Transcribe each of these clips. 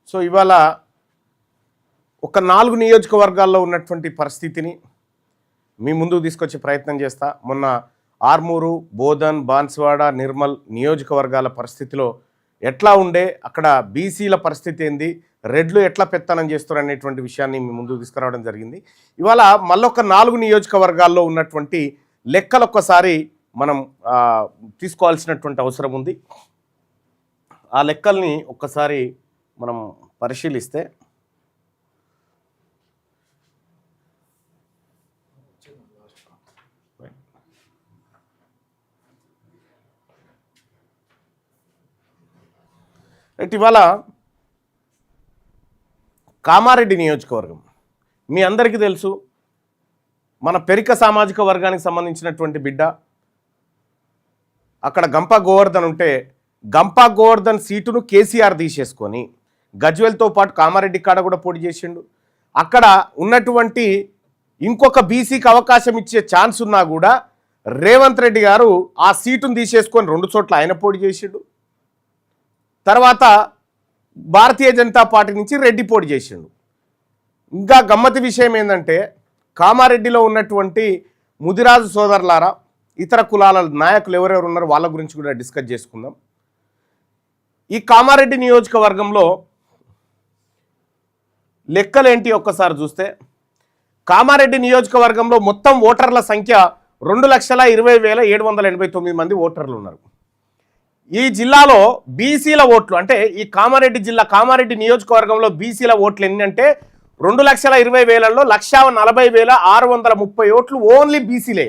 So ఇవాళ ఒక 4 నియోజకవర్గాల్లో ఉన్నటువంటి పరిస్థితిని మీ ముందుకు తీసుకొచ్చే ప్రయత్నం చేస్తా. మొన్న ఆర్మూరు, బోధన్, బాన్స్వాడ, నిర్మల్ నియోజకవర్గాల పరిస్థితిలో ఎట్లా ఉండే, అక్కడ బీసీల పరిస్థితి ఏంది, రెడ్లు ఎట్లా పెత్తనం చేస్తారు అనేటువంటి విషయాన్ని మీ ముందుకు తీసుకురావడం జరిగింది. ఇవాళ మళ్ళొక 4 నియోజకవర్గాల్లో ఉన్నటువంటి లెక్కలు ఒక్కసారి మనం తీసుకోవాల్సినటువంటి అవసరం ఉంది. ఆ లెక్కల్ని ఒక్కసారి మనం పరిశీలిస్తే ఇవాళ కామారెడ్డి నియోజకవర్గం మీ అందరికీ తెలుసు, మన పెరిక సామాజిక వర్గానికి సంబంధించినటువంటి బిడ్డ. అక్కడ గంపా గోవర్ధన్ ఉంటే గంపా గోవర్ధన్ సీటును కేసీఆర్ తీసేసుకొని గజ్వెల్తో పాటు కామారెడ్డి కాడ కూడా పోటీ చేసిండు. అక్కడ ఉన్నటువంటి ఇంకొక బీసీకి అవకాశం ఇచ్చే ఛాన్స్ ఉన్నా కూడా రేవంత్ రెడ్డి గారు ఆ సీటును తీసేసుకొని 2 చోట్ల ఆయన పోటీ చేసిండు. తర్వాత భారతీయ జనతా పార్టీ నుంచి రెడ్డి పోటీ చేసిండు. ఇంకా గమ్మతి విషయం ఏంటంటే, కామారెడ్డిలో ఉన్నటువంటి ముదిరాజు సోదరులారా, ఇతర కులాల నాయకులు ఎవరెవరు ఉన్నారో వాళ్ళ గురించి కూడా డిస్కస్ చేసుకుందాం. ఈ కామారెడ్డి నియోజకవర్గంలో లెక్కలేంటి ఒక్కసారి చూస్తే, కామారెడ్డి నియోజకవర్గంలో మొత్తం ఓటర్ల సంఖ్య 2,20,789 మంది ఓటర్లు ఉన్నారు. ఈ జిల్లాలో బీసీల ఓట్లు అంటే ఈ కామారెడ్డి జిల్లా కామారెడ్డి నియోజకవర్గంలో బీసీల ఓట్లు ఎన్ని అంటే 2,20,000లో 1,40,630 ఓట్లు ఓన్లీ బీసీలే.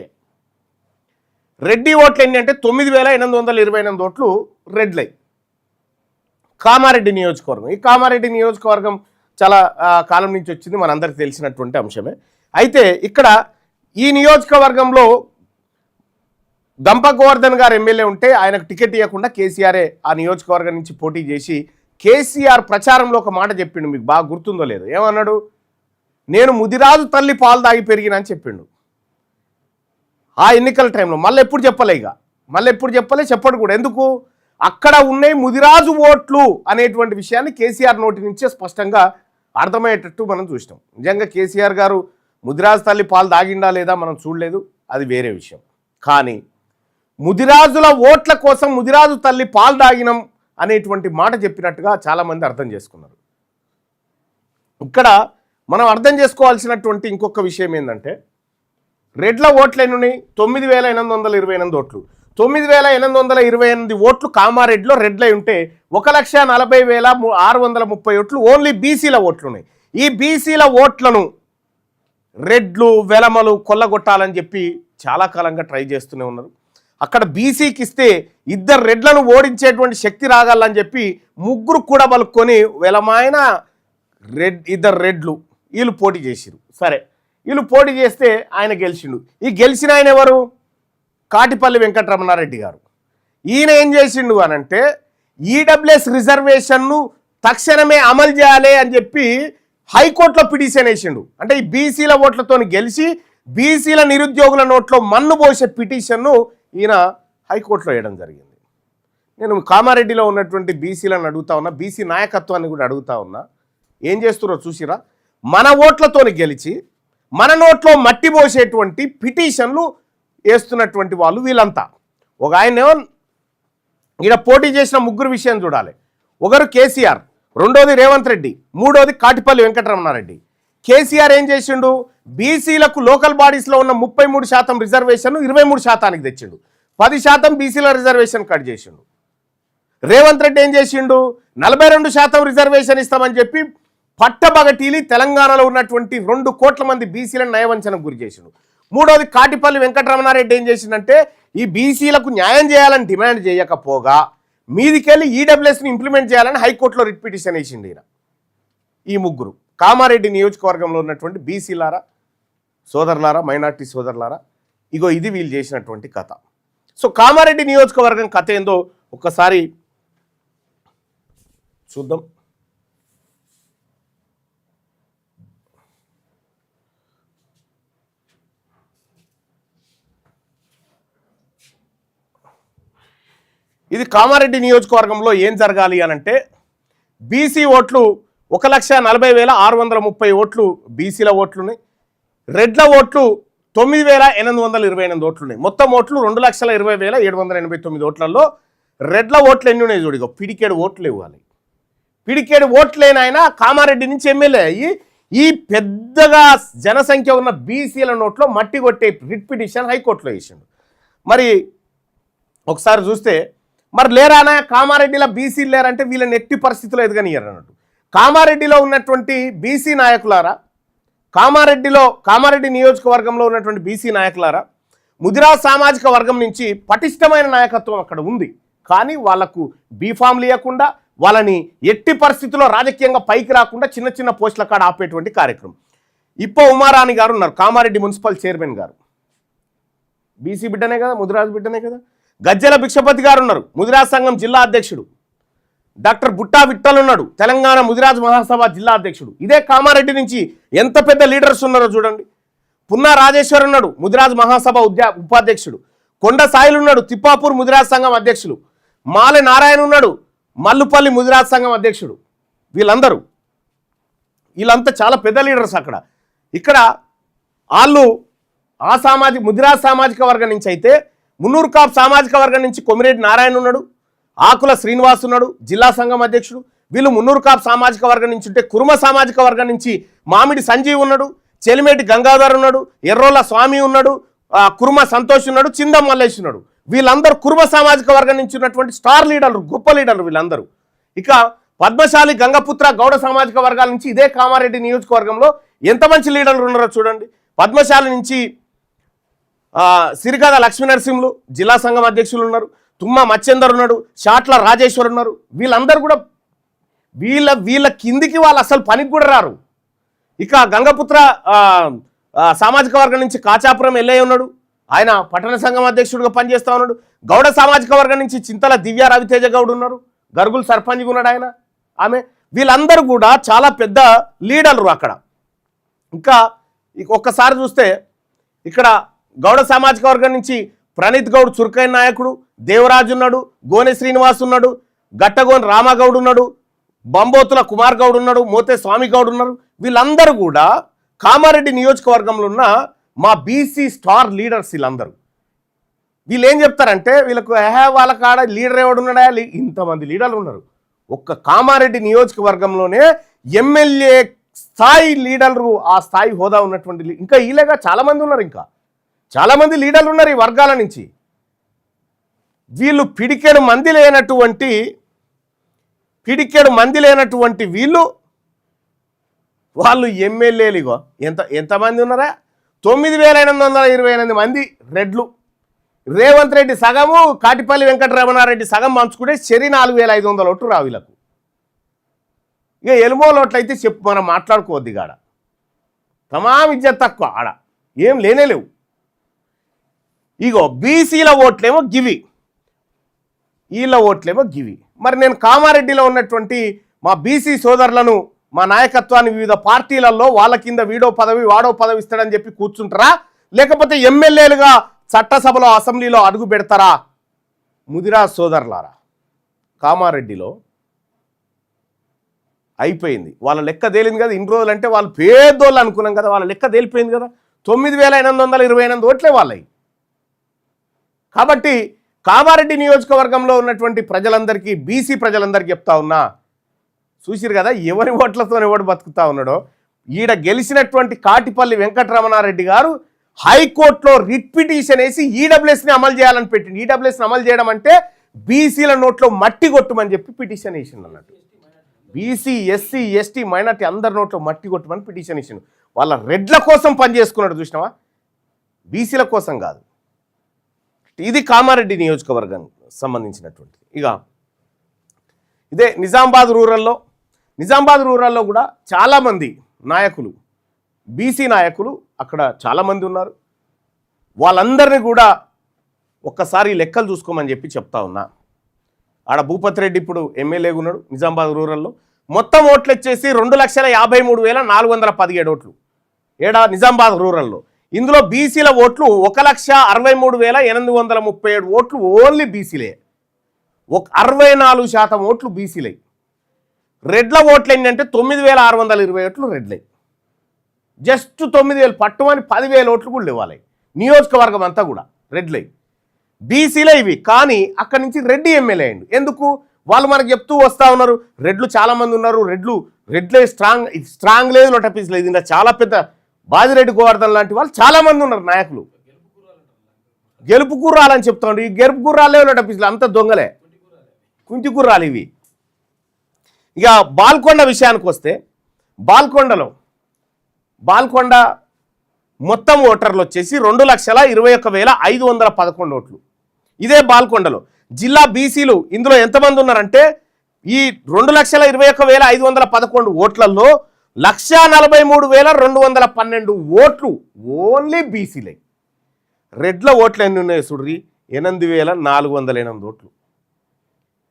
రెడ్డి ఓట్లు ఎన్ని అంటే 9,828 ఓట్లు రెడ్లై. కామారెడ్డి నియోజకవర్గం, ఈ కామారెడ్డి నియోజకవర్గం చాలా కాలం నుంచి వచ్చింది, మనందరికీ తెలిసినటువంటి అంశమే. అయితే ఇక్కడ ఈ నియోజకవర్గంలో గంపా గోవర్ధన్ గారు ఎమ్మెల్యే ఉంటే ఆయనకు టికెట్ ఇవ్వకుండా కేసీఆరే ఆ నియోజకవర్గం నుంచి పోటీ చేసి కేసీఆర్ ప్రచారంలో ఒక మాట చెప్పిండు, మీకు బాగా గుర్తుందో లేదు. ఏమన్నాడు? నేను ముదిరాజు తల్లి పాలు దాగి పెరిగిన అని చెప్పిండు ఆ ఎన్నికల టైంలో. మళ్ళీ ఎప్పుడు చెప్పలే, చెప్పడు కూడా. ఎందుకు? అక్కడ ఉన్నాయి ముదిరాజు ఓట్లు అనేటువంటి విషయాన్ని కేసీఆర్ నోటి నుంచే స్పష్టంగా అర్థమయ్యేటట్టు మనం చూసినాం. నిజంగా కేసీఆర్ గారు ముదిరాజు తల్లి పాలు దాగిండా లేదా మనం చూడలేదు, అది వేరే విషయం. కానీ ముదిరాజుల ఓట్ల కోసం ముదిరాజు తల్లి పాలు దాగినం అనేటువంటి మాట చెప్పినట్టుగా చాలామంది అర్థం చేసుకున్నారు. ఇక్కడ మనం అర్థం చేసుకోవాల్సినటువంటి ఇంకొక విషయం ఏంటంటే, రెడ్ల ఓట్లు ఎన్ని? 9,828 ఓట్లు. 9,828 ఓట్లు కామారెడ్డిలో రెడ్లై ఉంటే 1,40,630 ఓట్లు ఓన్లీ బీసీల ఓట్లు ఉన్నాయి. ఈ బీసీల ఓట్లను రెడ్లు వెలమలు కొల్లగొట్టాలని చెప్పి చాలా కాలంగా ట్రై చేస్తూనే ఉన్నారు. అక్కడ బీసీకి ఇస్తే 2 రెడ్లను ఓడించేటువంటి శక్తి రాగాలని చెప్పి 3 కూడా బలుక్కొని వెలమైన 2 రెడ్లు వీళ్ళు పోటీ చేసిరు. సరే, వీళ్ళు పోటీ చేస్తే ఆయన గెలిచిండు. ఈ గెలిచిన ఆయన ఎవరు? కాటిపల్లి వెంకటరమణారెడ్డి గారు. ఈయన ఏం చేసిండు అనంటే, ఈడబ్ల్యూఎస్ రిజర్వేషన్ను తక్షణమే అమలు చేయాలి అని చెప్పి హైకోర్టులో పిటిషన్ వేసిండు. అంటే ఈ బీసీల ఓట్లతో గెలిచి బీసీల నిరుద్యోగుల నోట్లో మన్ను పోసే పిటిషన్ను ఈయన హైకోర్టులో వేయడం జరిగింది. నేను కామారెడ్డిలో ఉన్నటువంటి బీసీలను అడుగుతా ఉన్నా, బీసీ నాయకత్వాన్ని కూడా అడుగుతా ఉన్నా, ఏం చేస్తున్నారో చూసిరా? మన ఓట్లతో గెలిచి మన నోట్లో మట్టి పోసేటువంటి పిటిషన్లు వేస్తున్నటువంటి వాళ్ళు వీళ్ళంతా. ఒక ఆయన ఈయన పోటీ చేసిన 3 విషయం చూడాలి. ఒకరు కేసీఆర్, రెండోది రేవంత్ రెడ్డి, మూడోది కాటిపల్లి వెంకటరమణారెడ్డి. కేసీఆర్ ఏం చేసిండు? బీసీలకు లోకల్ బాడీస్లో ఉన్న 33% రిజర్వేషన్ 23% తెచ్చిండు. 10% బీసీల రిజర్వేషన్ కట్ చేసిండు. రేవంత్ రెడ్డి ఏం చేసిండు? 42% రిజర్వేషన్ ఇస్తామని చెప్పి పట్టబగటీలి తెలంగాణలో ఉన్నటువంటి 2 కోట్ల మంది బీసీలను నయవంచనకు గురి చేసిండు. మూడోది కాటిపల్లి వెంకటరమణారెడ్డి ఏం చేసిండంటే, ఈ బీసీలకు న్యాయం చేయాలని డిమాండ్ చేయకపోగా మీదికెళ్ళి ఈడబ్ల్యూఎస్ని ఇంప్లిమెంట్ చేయాలని హైకోర్టులో రిట్ పిటిషన్ వేసిండు ఈయన. ఈ 3 కామారెడ్డి నియోజకవర్గంలో ఉన్నటువంటి బీసీలారా, సోదరులారా, మైనార్టీ సోదరులారా, ఇగో ఇది వీళ్ళు చేసినటువంటి కథ. సో కామారెడ్డి నియోజకవర్గం కథ ఏందో ఒక్కసారి చూద్దాం. ఇది కామారెడ్డి నియోజకవర్గంలో ఏం జరగాలి అనంటే, బీసీ ఓట్లు 1,40,630 ఓట్లు బీసీల ఓట్లున్నాయి. రెడ్ల ఓట్లు 9,828 ఓట్లున్నాయి. మొత్తం ఓట్లు 2,20,789 ఓట్లలో రెడ్ల ఓట్లు ఎన్ని ఉన్నాయి చూడిగో, పిడికేడు ఓట్లు ఇవ్వాలి. పిడికేడు ఓట్లేని ఆయన కామారెడ్డి నుంచి ఎమ్మెల్యే అయ్యి ఈ పెద్దగా జనసంఖ్య ఉన్న బీసీల నోట్లో మట్టి కొట్టే రిట్ పిటిషన్ హైకోర్టులో వేసిండు. మరి ఒకసారి చూస్తే మరి లేరానా కామారెడ్డిలో బీసీలు లేరంటే వీళ్ళని ఎట్టి పరిస్థితుల్లో ఎదగనియరు అన్నట్టు. కామారెడ్డిలో ఉన్నటువంటి బీసీ నాయకులారా, కామారెడ్డి నియోజకవర్గంలో ఉన్నటువంటి బీసీ నాయకులారా, ముదిరాజ్ సామాజిక వర్గం నుంచి పటిష్టమైన నాయకత్వం అక్కడ ఉంది. కానీ వాళ్లకు బీఫామ్లు ఇవ్వకుండా, వాళ్ళని ఎట్టి పరిస్థితుల్లో రాజకీయంగా పైకి రాకుండా చిన్న చిన్న పోస్టుల కాడ ఆపేటువంటి కార్యక్రమం. ఇప్ప ఉమారాణి గారు ఉన్నారు, కామారెడ్డి మున్సిపల్ చైర్మన్ గారు, బీసీ బిడ్డనే కదా, ముదిరాజ్ బిడ్డనే కదా. గజ్జెల భిక్షపతి గారు ఉన్నారు, ముదిరాజ్ సంఘం జిల్లా అధ్యక్షుడు. డాక్టర్ బుట్టా విట్టల్ ఉన్నాడు, తెలంగాణ ముదిరాజ్ మహాసభ జిల్లా అధ్యక్షుడు. ఇదే కామారెడ్డి నుంచి ఎంత పెద్ద లీడర్స్ ఉన్నారో చూడండి. పున్నా రాజేశ్వర్ ఉన్నాడు, ముదిరాజ్ మహాసభ ఉపాధ్యక్షుడు. కొండ సాయిలు ఉన్నాడు, తిప్పాపూర్ ముదిరాజ్ సంఘం అధ్యక్షుడు. మాలె నారాయణ ఉన్నాడు, మల్లుపల్లి ముదిరాజ్ సంఘం అధ్యక్షుడు. వీళ్ళంతా చాలా పెద్ద లీడర్స్ అక్కడ. ఇక్కడ వాళ్ళు ఆ ముదిరాజ్ సామాజిక వర్గం నుంచి అయితే, మున్నూరు కాపు సామాజిక వర్గం నుంచి కొమిరెడ్డి నారాయణ ఉన్నాడు, ఆకుల శ్రీనివాస్ ఉన్నాడు, జిల్లా సంఘం అధ్యక్షుడు. వీళ్ళు మున్నూరు కాపు సామాజిక వర్గం నుంచి ఉంటే, కురుమ సామాజిక వర్గం నుంచి మామిడి సంజీవ్ ఉన్నాడు, చెలిమేటి గంగాధర్ ఉన్నాడు, ఎర్రోల స్వామి ఉన్నాడు, కురుమ సంతోష్ ఉన్నాడు, చిందం మల్లేష్ ఉన్నాడు. వీళ్ళందరూ కురుమ సామాజిక వర్గం నుంచి ఉన్నటువంటి స్టార్ లీడర్లు, గొప్ప లీడర్లు వీళ్ళందరూ. ఇక పద్మశాలి గంగపుత్ర గౌడ సామాజిక వర్గాల నుంచి ఇదే కామారెడ్డి నియోజకవర్గంలో ఎంత మంచి లీడర్లు ఉన్నారో చూడండి. పద్మశాలి నుంచి సిరిగద లక్ష్మీనరసింహులు జిల్లా సంఘం అధ్యక్షులు ఉన్నారు, తుమ్మ మచ్చేందర్ ఉన్నాడు, షాట్ల రాజేశ్వర్ ఉన్నారు. వీళ్ళందరూ కూడా వీళ్ళ కిందికి వాళ్ళు అసలు పనికి కూడా రారు. ఇక గంగపుత్ర సామాజిక వర్గం నుంచి కాచాపురం ఎల్లయ్య ఉన్నాడు, ఆయన పట్టణ సంఘం అధ్యక్షుడిగా పనిచేస్తూ ఉన్నాడు. గౌడ సామాజిక వర్గం నుంచి చింతల దివ్య రవితేజ గౌడ్ ఉన్నారు, గరుగులు సర్పంచ్గా ఉన్నాడు ఆయన, ఆమె. వీళ్ళందరూ కూడా చాలా పెద్ద లీడర్లు అక్కడ. ఇంకా ఒక్కసారి చూస్తే ఇక్కడ గౌడ సామాజిక వర్గం నుంచి ప్రణీత్ గౌడ్ చురుకైన నాయకుడు, దేవరాజు ఉన్నాడు, గోనె శ్రీనివాస్ ఉన్నాడు, గట్టగోని రామగౌడ్ ఉన్నాడు, బంబోతుల కుమార్ గౌడ్ ఉన్నాడు, మోతే స్వామి గౌడ్ ఉన్నారు. వీళ్ళందరూ కూడా కామారెడ్డి నియోజకవర్గంలో ఉన్న మా బీసీ స్టార్ లీడర్స్. వీళ్ళు ఏం చెప్తారంటే, వీళ్ళకు వాళ్ళ కాడ లీడర్ ఎవడు ఉన్నాడా, ఇంతమంది లీడర్లు ఉన్నారు. ఒక్క కామారెడ్డి నియోజకవర్గంలోనే ఎమ్మెల్యే స్థాయి లీడర్లు, ఆ స్థాయి హోదా ఉన్నటువంటి ఇంకా ఈలేగా చాలామంది ఉన్నారు, ఇంకా చాలామంది లీడర్లు ఉన్నారు ఈ వర్గాల నుంచి. వీళ్ళు పిడికెడు మంది లేనటువంటి వాళ్ళు ఎమ్మెల్యేలుగో ఎంతమంది ఉన్నారా, 9,828 మంది రెడ్లు. రేవంత్ రెడ్డి సగము, కాటిపల్లి వెంకటరమణారెడ్డి సగం పంచుకుంటే చెరి 4,500 ఓట్లు రావు వీళ్ళకు. ఇక ఎలుమోలు ఓట్లయితే చెప్పు, మనం మాట్లాడుకోవద్దు. ఇక ఆడ తమాం ఇజ్జత్ తక్కువ, ఆడ ఏం లేనేలేవు. ఇగో బీసీల ఓట్లేమో గివి, వీళ్ళ ఓట్లేమో గివి. మరి నేను కామారెడ్డిలో ఉన్నటువంటి మా బీసీ సోదరులను, మా నాయకత్వాన్ని వివిధ పార్టీలలో వాళ్ళ కింద వీడో పదవి వాడో పదవి ఇస్తాడని చెప్పి కూర్చుంటారా, లేకపోతే ఎమ్మెల్యేలుగా చట్టసభలో అసెంబ్లీలో అడుగు పెడతారా? ముదిరాజ్ సోదరులారా, కామారెడ్డిలో అయిపోయింది. వాళ్ళ లెక్క తేలింది కదా. ఇన్ని రోజులు అంటే వాళ్ళు పేదోళ్ళు అనుకున్నాం కదా, వాళ్ళ లెక్క తేలిపోయింది కదా. 9,828 ఓట్లే వాళ్ళవి. కాబట్టి కామారెడ్డి నియోజకవర్గంలో ఉన్నటువంటి ప్రజలందరికీ, బీసీ ప్రజలందరికీ చెప్తా ఉన్నా, చూసిరు కదా ఎవరి ఓట్లతో ఎవడు బతుకుతా ఉన్నాడో. ఈడ గెలిచినటువంటి కాటిపల్లి వెంకటరమణారెడ్డి గారు హైకోర్టులో రిట్ పిటిషన్ వేసి ఈడబ్ల్యూఎస్ని అమలు చేయాలని పెట్టింది. ఈడబ్ల్యూఎస్ని అమలు చేయడం అంటే బీసీల నోట్లో మట్టి కొట్టమని చెప్పి పిటిషన్ వేసింది అన్నట్టు. బీసీ, ఎస్సీ, ఎస్టీ, మైనార్టీ అందరి నోట్లో మట్టి కొట్టమని పిటిషన్ వేసిండు. వాళ్ళ రెడ్ల కోసం పనిచేసుకున్నాడు చూసినావా, బీసీల కోసం కాదు. ఇది కామారెడ్డి నియోజకవర్గం సంబంధించినటువంటిది. ఇక ఇదే నిజామాబాద్ రూరల్లో కూడా చాలామంది నాయకులు, బీసీ నాయకులు అక్కడ చాలామంది ఉన్నారు. వాళ్ళందరినీ కూడా ఒక్కసారి లెక్కలు చూసుకోమని చెప్పి చెప్తా ఉన్నా. ఆడ భూపతి రెడ్డి ఇప్పుడు ఎమ్మెల్యేగా ఉన్నాడు నిజామాబాద్ రూరల్లో. మొత్తం ఓట్లు వచ్చేసి 2,53,417 ఓట్లు ఏడా నిజామాబాద్ రూరల్లో. ఇందులో బీసీల ఓట్లు 1,63,837 ఓట్లు ఓన్లీ బీసీలే. 64% ఓట్లు బీసీలే. రెడ్ల ఓట్లు ఏంటంటే 9,620 ఓట్లు రెడ్లే. జస్ట్ 9,000 పట్టుమని 10,000 ఓట్లు కూడా ఇవ్వాలి నియోజకవర్గం అంతా కూడా రెడ్లే. బీసీలే ఇవి. కానీ అక్కడి నుంచి రెడ్డి ఎమ్మెల్యే అయ్యిండు. ఎందుకు? వాళ్ళు మనకు చెప్తూ వస్తూ ఉన్నారు, రెడ్లు చాలామంది ఉన్నారు, రెడ్లే స్ట్రాంగ్ లేదు, నోటపీస్ లేదు. ఇంకా చాలా పెద్ద బాజిరెడ్డి గోవర్ధన్ లాంటి వాళ్ళు చాలామంది ఉన్నారు నాయకులు. గెలుపు గుర్రాలని చెప్తాడు. ఈ గెలుపు గుర్రాలే నోటపీస్లు అంత దొంగలే, కుంటి గుర్రాలు ఇవి. ఇక బాల్కొండ విషయానికి వస్తే బాల్కొండ మొత్తం ఓటర్లు వచ్చేసి 2,21,511 ఓట్లు. ఇదే బాల్కొండలో జిల్లా బీసీలు ఇందులో ఎంతమంది ఉన్నారంటే ఈ 2,21,511 ఓట్లలో 1,43,212 ఓట్లు ఓన్లీ బీసీలే. రెడ్ల ఓట్లు ఎన్ని ఉన్నాయి చూడ్రి, 8,408 ఓట్లు.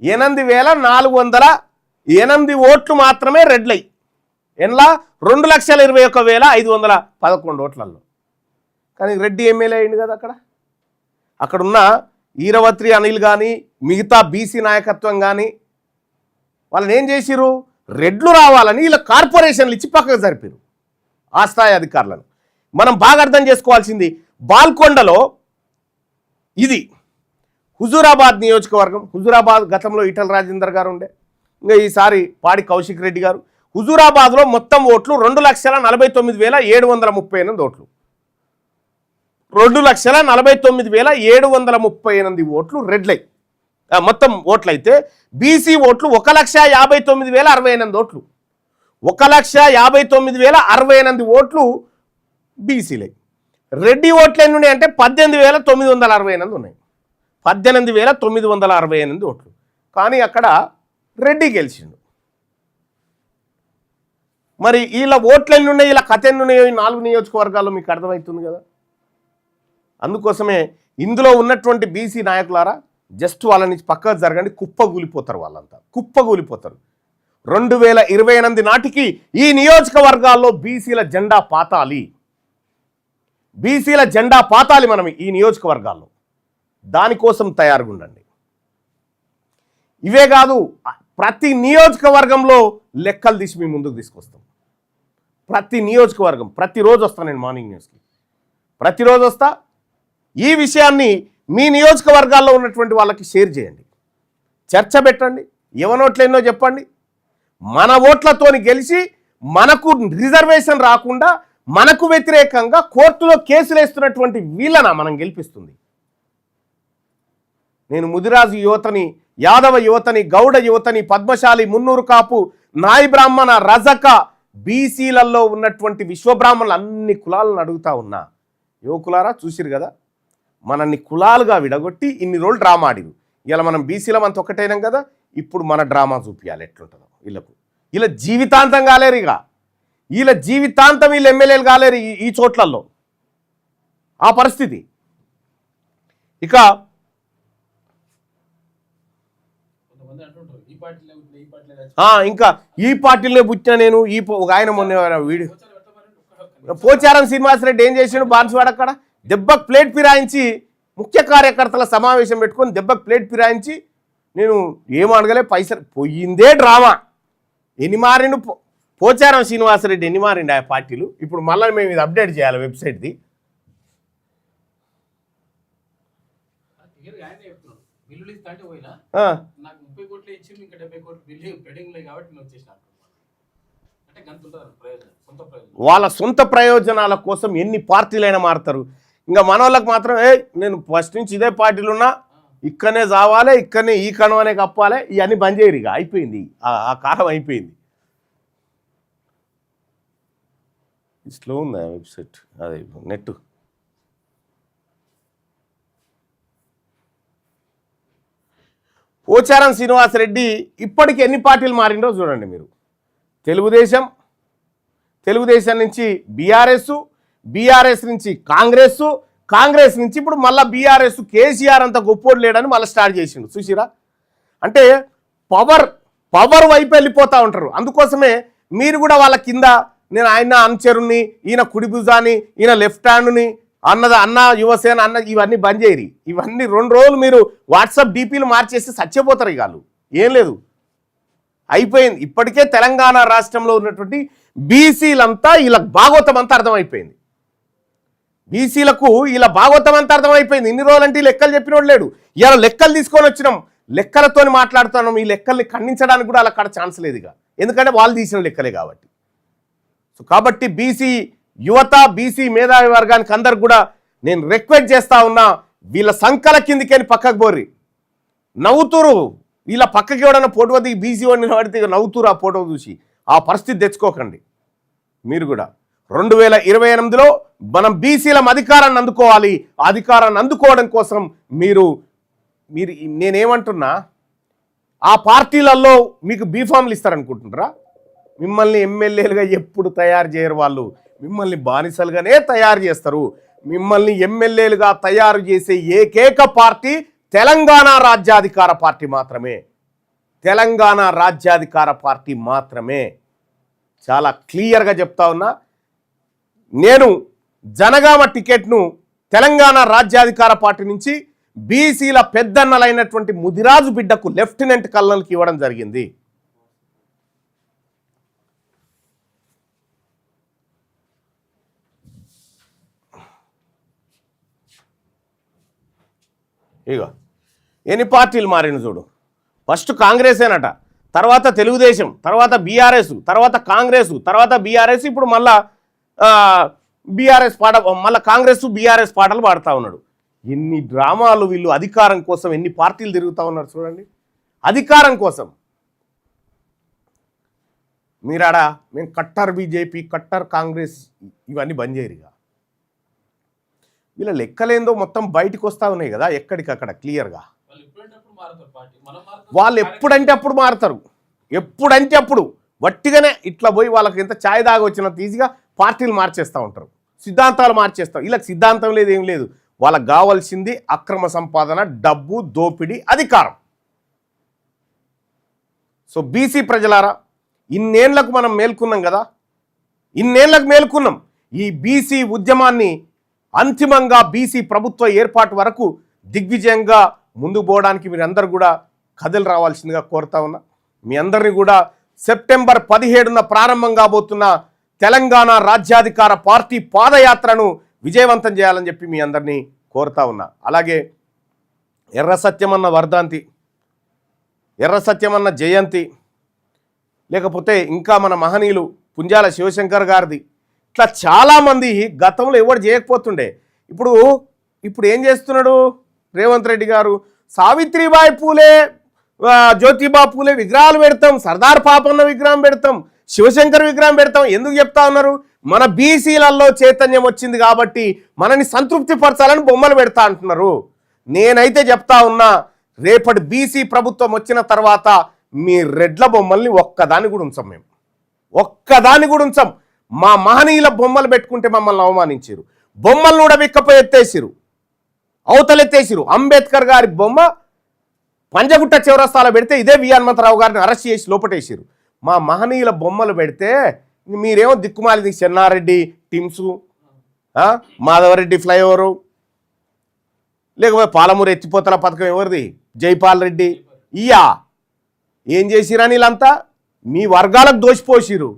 8,408 ఓట్లు మాత్రమే రెడ్లై. ఎన్లా 2,21,511 ఓట్లలో. కానీ రెడ్డి ఎమ్మెల్యే అయింది కదా. అక్కడున్న ఈరవత్రి అనిల్ కానీ మిగతా బీసీ నాయకత్వం కానీ వాళ్ళని ఏం చేసిరు, రెడ్లు రావాలని ఇలా కార్పొరేషన్లు ఇచ్చి పక్కకు జరిపారు ఆ స్థాయి అధికారులను. మనం బాగా అర్థం చేసుకోవాల్సింది, బాల్కొండలో ఇది హుజూరాబాద్ నియోజకవర్గం. హుజూరాబాద్ గతంలో ఈటల రాజేందర్ గారు ఉండే, ఇంకా ఈసారి పాడి కౌశిక్ రెడ్డి గారు. హుజూరాబాద్లో మొత్తం ఓట్లు 2,49,738 ఓట్లు. 2,49,738 ఓట్లు రెడ్లై మొత్తం ఓట్లయితే, బీసీ ఓట్లు 1,59,068 ఓట్లు. 1,59,068 ఓట్లు బీసీలై. రెడ్డి ఓట్లు ఎన్ని ఉన్నాయి అంటే 18,968 ఉన్నాయి. 18,968 ఓట్లు. కానీ అక్కడ రెడ్డి గెలిచిండు. మరి వీళ్ళ ఓట్లు ఎన్ని ఉన్నాయి, వీళ్ళ కథ ఎన్ని ఉన్నాయో ఈ 4 నియోజకవర్గాల్లో మీకు అర్థమవుతుంది కదా. అందుకోసమే ఇందులో ఉన్నటువంటి బీసీ నాయకులారా జస్ట్ వాళ్ళ నుంచి పక్కకు జరగండి, కుప్పగూలిపోతారు. వాళ్ళంతా కుప్పగూలిపోతారు. 2028 నాటికి ఈ నియోజకవర్గాల్లో బీసీల జెండా పాతాలి. బీసీల జెండా పాతాలి మనం ఈ నియోజకవర్గాల్లో. దానికోసం తయారుగా ఉండండి. ఇవే కాదు, ప్రతి నియోజకవర్గంలో లెక్కలు తీసి మీ ముందుకు తీసుకొస్తాం. ప్రతి నియోజకవర్గం ప్రతిరోజు వస్తాను నేను మార్నింగ్ న్యూస్కి, ప్రతిరోజు వస్తా. ఈ విషయాన్ని మీ నియోజకవర్గాల్లో ఉన్నటువంటి వాళ్ళకి షేర్ చేయండి, చర్చ పెట్టండి. ఎవనోట్లు ఎన్నో చెప్పండి. మన ఓట్లతోని గెలిచి మనకు రిజర్వేషన్ రాకుండా మనకు వ్యతిరేకంగా కోర్టులో కేసులు వేస్తున్నటువంటి వీళ్ళన మనం గెలిపిస్తుంది. నేను ముదిరాజు యువతని, యాదవ యువతని, గౌడ యువతని, పద్మశాలి, మున్నూరు కాపు, నాయి బ్రాహ్మణ, రజక, బీసీలలో ఉన్నటువంటి విశ్వబ్రాహ్మణులు అన్ని కులాలను అడుగుతా ఉన్నా. యువకులారా చూసిరు కదా, మనల్ని కులాలుగా విడగొట్టి ఇన్ని రోజులు డ్రామా ఆడిరు. ఇలా మనం బీసీలం అంత ఒకటైనాం కదా, ఇప్పుడు మన డ్రామా చూపించాలి ఎట్లుంటుందో వీళ్ళకు. వీళ్ళ జీవితాంతం కాలేరు, ఇక వీళ్ళ జీవితాంతం వీళ్ళు ఎమ్మెల్యేలు కాలేరు ఈ చోట్లలో. ఆ పరిస్థితి. ఇక ఇంకా ఈ పార్టీలో పుట్టిన నేను ఒక ఆయన మొన్న వీడియో పోచారం శ్రీనివాసరెడ్డి ఏం చేసాడు, బాన్సువాడ అక్కడ దెబ్బకు ప్లేట్ ఫిరాయించి ముఖ్య కార్యకర్తల సమావేశం పెట్టుకొని దెబ్బకు ప్లేట్ ఫిరాయించి నేను ఏం అడగలే, పైసలు పోయిందే డ్రామా. ఎన్ని మారిండు పోచారం శ్రీనివాసరెడ్డి, ఎన్ని మారిండు ఆ పార్టీలు. ఇప్పుడు మళ్ళీ మేము ఇది అప్డేట్ చేయాలి వెబ్సైట్ది. వాళ్ళ సొంత ప్రయోజనాల కోసం ఎన్ని పార్టీలైనా మారుతారు. ఇంకా మన వాళ్ళకి మాత్రం నేను ఫస్ట్ నుంచి ఇదే పార్టీలు ఉన్నా, ఇక్కడనే చావాలి, ఇక్కడనే ఈ కణం కప్పాలి, ఇవన్నీ బంద్ చేయరు. ఇక అయిపోయింది, ఆ కాలం అయిపోయింది. స్లో ఉంది వెబ్సైట్, అదే నెట్. పోచారం శ్రీనివాసరెడ్డి ఇప్పటికి ఎన్ని పార్టీలు మారిండో చూడండి మీరు. తెలుగుదేశం నుంచి బీఆర్ఎస్ నుంచి కాంగ్రెస్ నుంచి ఇప్పుడు మళ్ళీ బీఆర్ఎస్. కేసీఆర్ అంత గొప్పోడు లేడని మళ్ళీ స్టార్ట్ చేసిండు. చూసిరా, అంటే పవర్ వైపు వెళ్ళిపోతూ ఉంటారు. అందుకోసమే మీరు కూడా వాళ్ళ కింద, నేను ఆయన అనుచరుణ్ణి, ఈయన కుడి భుజాన్ని, ఈయన లెఫ్ట్ హ్యాండ్ని, అన్న యువసేన అన్న, ఇవన్నీ బంద్ చేయరు. ఇవన్నీ 2 రోజులు మీరు వాట్సాప్ డీపీలు మార్చేసి చచ్చిపోతారు. ఇక వాళ్ళు ఏం లేదు, అయిపోయింది. ఇప్పటికే తెలంగాణ రాష్ట్రంలో ఉన్నటువంటి బీసీలంతా ఇలా భాగవతం అంతా అర్థమైపోయింది. బీసీలకు ఇలా భాగవతం అంతా అర్థమైపోయింది. ఇన్ని రోజులంటే లెక్కలు చెప్పినోడు లేడు. ఇలా లెక్కలు తీసుకొని వచ్చినాం, లెక్కలతో మాట్లాడుతున్నాం. ఈ లెక్కల్ని ఖండించడానికి కూడా అలా కాడ ఛాన్స్ లేదు ఇక, ఎందుకంటే వాళ్ళు తీసిన లెక్కలే కాబట్టి. సో కాబట్టి బీసీ యువత, బీసీ మేధావి వర్గానికి అందరికి కూడా నేను రిక్వెస్ట్ చేస్తా ఉన్నా, వీళ్ళ సంకల కిందికని పక్కకు పోర్రి. నవ్వుతురు వీళ్ళ పక్కకి ఎవడన్నా ఫోటో దిగి బీసీ వాడిని పడితే నవ్వుతురు ఆ ఫోటో చూసి. ఆ పరిస్థితి తెచ్చుకోకండి మీరు కూడా. 2028లో మనం బీసీలం అధికారాన్ని అందుకోవాలి. ఆ అధికారాన్ని అందుకోవడం కోసం మీరు నేనేమంటున్నా, ఆ పార్టీలలో మీకు బీఫామ్లు ఇస్తారనుకుంటున్నారా? మిమ్మల్ని ఎమ్మెల్యేలుగా ఎప్పుడు తయారు చేయరు వాళ్ళు, మిమ్మల్ని బానిసలుగానే తయారు చేస్తారు. మిమ్మల్ని ఎమ్మెల్యేలుగా తయారు చేసే ఏకైక పార్టీ తెలంగాణ రాజ్యాధికార పార్టీ మాత్రమే. తెలంగాణ రాజ్యాధికార పార్టీ మాత్రమే. చాలా క్లియర్గా చెప్తా ఉన్నా. నేను జనగామ టికెట్ను తెలంగాణ రాజ్యాధికార పార్టీ నుంచి బీసీల పెద్దన్నలైనటువంటి ముదిరాజు బిడ్డకు లెఫ్టినెంట్ కల్నల్కి ఇవ్వడం జరిగింది. ఇగో ఎన్ని పార్టీలు మారిన చూడు. ఫస్ట్ కాంగ్రెసేనట, తర్వాత తెలుగుదేశం, తర్వాత బీఆర్ఎస్, తర్వాత కాంగ్రెస్, తర్వాత బీఆర్ఎస్, ఇప్పుడు మళ్ళా బీఆర్ఎస్ మళ్ళీ కాంగ్రెస్ బీఆర్ఎస్ పాటలు పాడుతూ ఉన్నాడు. ఎన్ని డ్రామాలు వీళ్ళు అధికారం కోసం, ఎన్ని పార్టీలు తిరుగుతూ ఉన్నారు చూడండి అధికారం కోసం. మీరాడా మేము కట్టర్ బీజేపీ, కట్టర్ కాంగ్రెస్ ఇవన్నీ బంద్ చేయరుగా. వీళ్ళ లెక్కలేందో మొత్తం బయటకు వస్తూ ఉన్నాయి కదా ఎక్కడికక్కడ క్లియర్గా. వాళ్ళు ఎప్పుడంటే అప్పుడు మారుతారు, ఎప్పుడంటే అప్పుడు వట్టిగానే ఇట్లా పోయి వాళ్ళకి ఎంత ఛాయ్ దాగా వచ్చినంత ఈజీగా పార్టీలు మార్చేస్తూ ఉంటారు, సిద్ధాంతాలు మార్చేస్తారు. వీళ్ళకి సిద్ధాంతం లేదు, ఏం లేదు. వాళ్ళకి కావాల్సింది అక్రమ సంపాదన, డబ్బు, దోపిడీ, అధికారం. సో బీసీ ప్రజలారా, ఇన్నేళ్లకు మనం మేల్కున్నాం కదా, ఇన్నేళ్లకు మేల్కున్నాం. ఈ బీసీ ఉద్యమాన్ని అంతిమంగా బీసీ ప్రభుత్వ ఏర్పాటు వరకు దిగ్విజయంగా ముందుకు పోవడానికి మీరందరూ కూడా కథలు రావాల్సిందిగా కోరుతా ఉన్నా. మీ అందరినీ కూడా సెప్టెంబర్ 17న ప్రారంభం కాబోతున్న తెలంగాణ రాజ్యాధికార పార్టీ పాదయాత్రను విజయవంతం చేయాలని చెప్పి మీ అందరినీ కోరుతా ఉన్నా. అలాగే ఎర్ర సత్యమన్న వర్ధంతి, ఎర్ర సత్యమన్న జయంతి, లేకపోతే ఇంకా మన మహనీయులు పుంజాల శివశంకర్ గారిది, ఇట్లా చాలామంది గతంలో ఎవరు చేయకపోతుండే ఇప్పుడు ఏం చేస్తున్నాడు రేవంత్ రెడ్డి గారు? సావిత్రిబాయి పూలే, జ్యోతిబా పూలే విగ్రహాలు పెడతాం, సర్దార్ పాపన్న విగ్రహం పెడతాం, శివశంకర్ విగ్రహం పెడతాం. ఎందుకు చెప్తా ఉన్నారు? మన బీసీలలో చైతన్యం వచ్చింది కాబట్టి మనని సంతృప్తి పరచాలని బొమ్మలు పెడతా అంటున్నారు. నేనైతే చెప్తా ఉన్నా, రేపటి బీసీ ప్రభుత్వం వచ్చిన తర్వాత మీ రెడ్ల బొమ్మల్ని ఒక్కదాన్ని కూడా ఉంచాం, మేము ఒక్కదాన్ని కూడా ఉంచాం. మా మహనీయుల బొమ్మలు పెట్టుకుంటే మమ్మల్ని అవమానించారు, బొమ్మలను కూడా విక్కపోయి ఎత్తేసిరు, అవతలెత్తేసిరు. అంబేద్కర్ గారి బొమ్మ పంజగుట్ట చౌరస్తాలో పెడితే ఇదే వి హనుమంతరావు గారిని అరెస్ట్ చేసి లోపటేసిరు. మా మహనీయుల బొమ్మలు పెడితే మీరేమో దిక్కుమాలిది చెన్నారెడ్డి టిమ్సు, మాధవరెడ్డి ఫ్లైఓవరు, లేకపోతే పాలమూరు ఎత్తిపోతల పథకం ఎవరిది, జైపాల్ రెడ్డి. ఇయ్యా ఏం చేసిరని వీళ్ళంతా మీ వర్గాలకు దోషిపోసిరు.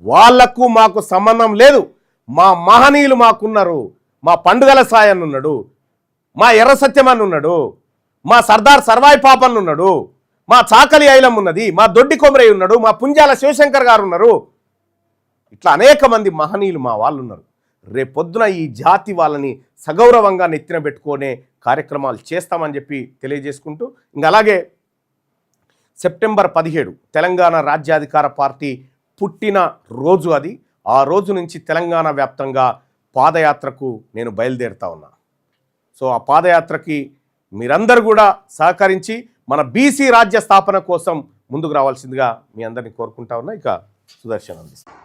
వాళ్లకు మాకు సంబంధం లేదు. మా మహనీయులు మాకున్నారు. మా పండుగల సాయన్ ఉన్నాడు, మా ఎర్ర సత్యమన్ ఉన్నాడు, మా సర్దార్ సర్వాయి పాపన్ ఉన్నాడు, మా చాకలి ఐలం ఉన్నది, మా దొడ్డి కొమరయ్య ఉన్నాడు, మా పుంజాల శివశంకర్ గారు ఉన్నారు. ఇట్లా అనేక మంది మహనీయులు మా వాళ్ళు ఉన్నారు. రేపొద్దున ఈ జాతి వాళ్ళని సగౌరవంగా నెత్తిన పెట్టుకునే కార్యక్రమాలు చేస్తామని చెప్పి తెలియజేసుకుంటూ, ఇంకా అలాగే సెప్టెంబర్ 17 తెలంగాణ రాజ్యాధికార పార్టీ పుట్టిన రోజు అది. ఆ రోజు నుంచి తెలంగాణ వ్యాప్తంగా పాదయాత్రకు నేను బయలుదేరుతా ఉన్నా. సో ఆ పాదయాత్రకి మీరందరూ కూడా సహకరించి మన బీసీ రాజ్య స్థాపన కోసం ముందుకు రావాల్సిందిగా మీ అందరినీ కోరుకుంటా ఉన్నా. ఇక సుదర్శన్ అందిస్తాను.